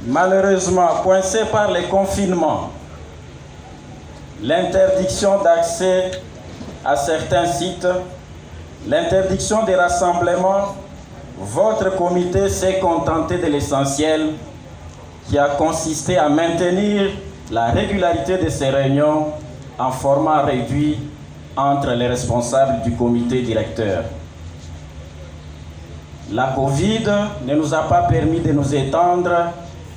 malheureusement coincés par les confinements, l'interdiction d'accès à certains sites, l'interdiction des rassemblements, votre comité s'est contenté de l'essentiel qui a consisté à maintenir la régularité de ces réunions en format réduit entre les responsables du comité directeur. La Covid ne nous a pas permis de nous étendre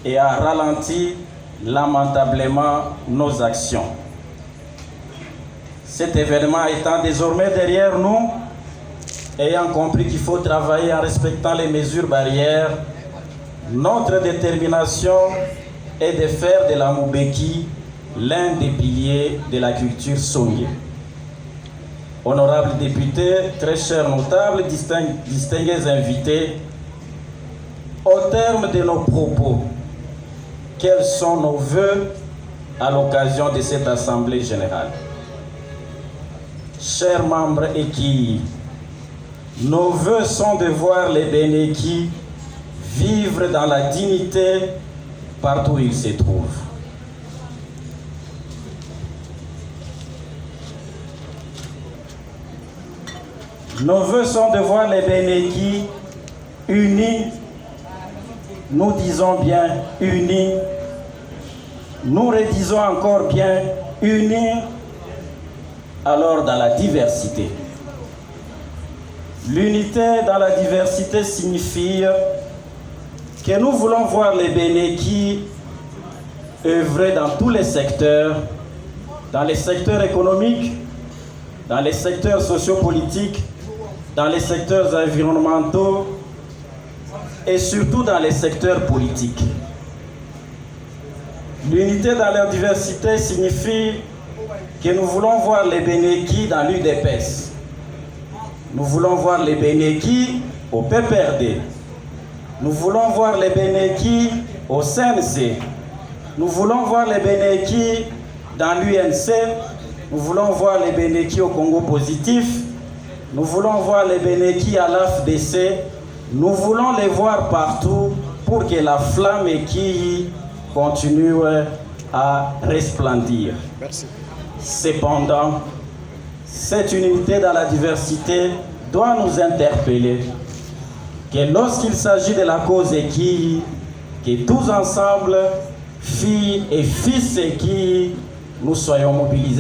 et a ralenti lamentablement nos actions. Cet événement étant désormais derrière nous, ayant compris qu'il faut travailler en respectant les mesures barrières, notre détermination est de faire de la Moubeki l'un des piliers de la culture Songé. Honorables députés, très chers notables, distingués invités, au terme de nos propos, quels sont nos vœux à l'occasion de cette Assemblée générale? Chers membres EKI, nos vœux sont de voir les Bénéki vivre dans la dignité partout où ils se trouvent. Nos vœux sont de voir les Bénéki unis, nous disons bien unis, nous redisons encore bien unis, alors dans la diversité. L'unité dans la diversité signifie que nous voulons voir les Bénéki œuvrer dans tous les secteurs économiques, dans les secteurs sociopolitiques, dans les secteurs environnementaux et surtout dans les secteurs politiques. L'unité dans la diversité signifie que nous voulons voir les Bénéki dans l'UDPS. Nous voulons voir les Bénéki au PPRD. Nous voulons voir les Bénéki au CNC. Nous voulons voir les Bénéki dans l'UNC. Nous voulons voir les Bénéki au Congo positif. Nous voulons voir les Bénéki à l'AFDC. Nous voulons les voir partout pour que la flamme qui continue à resplendir. Merci. Cependant, cette unité dans la diversité doit nous interpeller que lorsqu'il s'agit de la cause EKI, que tous ensemble, filles et fils EKI, nous soyons mobilisés